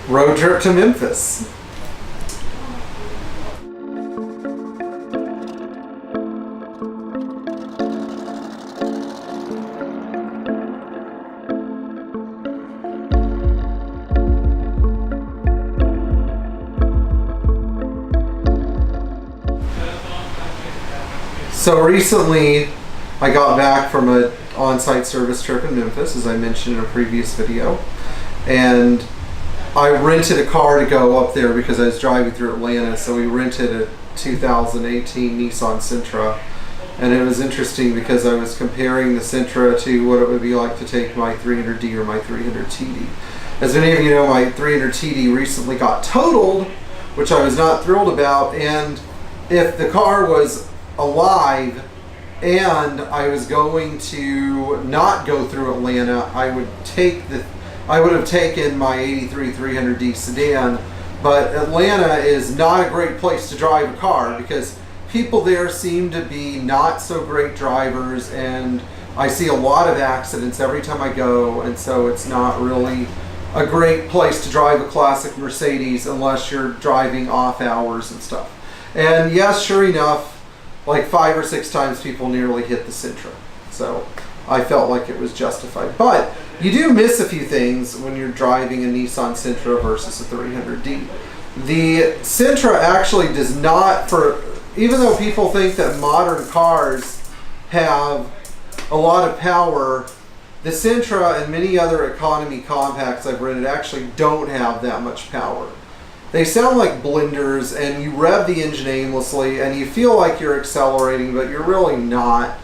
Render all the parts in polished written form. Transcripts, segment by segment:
road trip to Memphis. So recently I got back from an on-site service trip in Memphis, as I mentioned in a previous video, and I rented a car to go up there because I was driving through Atlanta. So we rented a 2018 Nissan Sentra, and it was interesting because I was comparing the Sentra to what it would be like to take my 300D or my 300TD. As many of you know, my 300TD recently got totaled, which I was not thrilled about, and if the car was alive and I was going to not go through Atlanta, I would have taken my 83 300D sedan. But Atlanta is not a great place to drive a car because people there seem to be not so great drivers, and I see a lot of accidents every time I go, and so it's not really a great place to drive a classic Mercedes unless you're driving off hours and stuff. And yes, sure enough, like 5 or 6 times people nearly hit the Sentra. So I felt like it was justified. But you do miss a few things when you're driving a Nissan Sentra versus a 300D. The Sentra actually does not, even though people think that modern cars have a lot of power, the Sentra and many other economy compacts I've rented actually don't have that much power. They sound like blenders, and you rev the engine aimlessly and you feel like you're accelerating, but you're really not.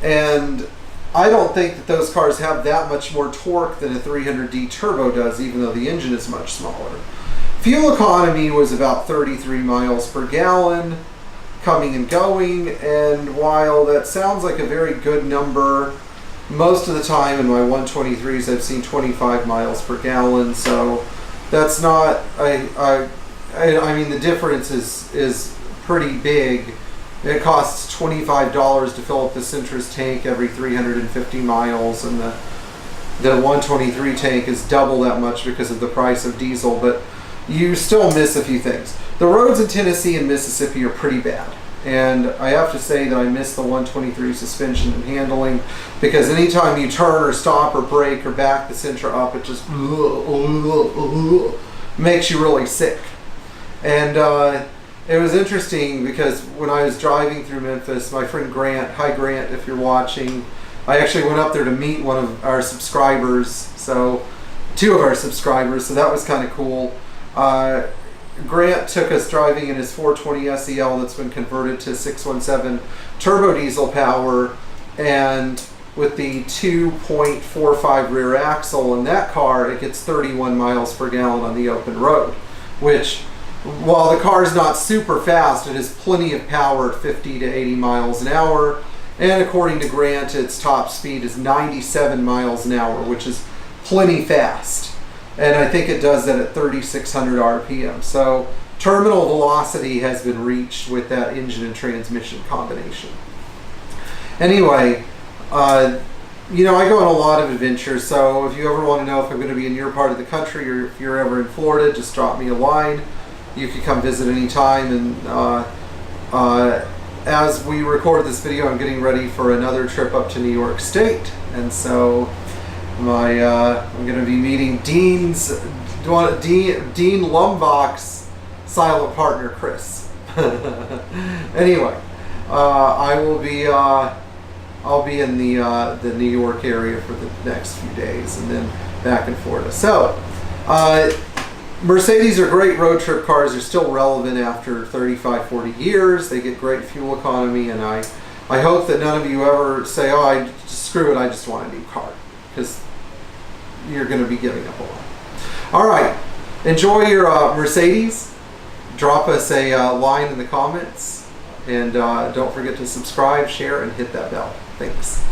And I don't think that those cars have that much more torque than a 300D turbo does, even though the engine is much smaller. Fuel economy was about 33 miles per gallon coming and going, and while that sounds like a very good number, most of the time in my 123s I've seen 25 miles per gallon, so that's not, I mean, the difference is pretty big. It costs $25 to fill up the Sentra's tank every 350 miles, and the 123 tank is double that much because of the price of diesel, but you still miss a few things. The roads in Tennessee and Mississippi are pretty bad, and I have to say that I miss the 123 suspension and handling, because anytime you turn or stop or brake or back the Sentra up, it just makes you really sick. And it was interesting because when I was driving through Memphis, my friend Grant, hi Grant if you're watching, I actually went up there to meet one of our subscribers, so 2 of our subscribers, so that was kind of cool. Grant took us driving in his 420 SEL that's been converted to 617 turbo diesel power, and with the 2.45 rear axle in that car, it gets 31 miles per gallon on the open road, which, while the car is not super fast, it has plenty of power at 50 to 80 miles an hour, and according to Grant, its top speed is 97 miles an hour, which is plenty fast. And I think it does that at 3,600 RPM. So terminal velocity has been reached with that engine and transmission combination. Anyway, you know, I go on a lot of adventures, so if you ever want to know if I'm going to be in your part of the country, or if you're ever in Florida, just drop me a line. You can come visit anytime. And as we record this video, I'm getting ready for another trip up to New York State, and so I'm going to be meeting Dean Lumbach's silent partner, Chris. Anyway, I'll be in the New York area for the next few days, and then back in Florida. So, Mercedes are great road trip cars. They're still relevant after 35, 40 years. They get great fuel economy, and I hope that none of you ever say, oh, screw it, I just want a new car, because you're going to be giving up a lot. All right, enjoy your Mercedes. Drop us a line in the comments, and don't forget to subscribe, share, and hit that bell. Thanks.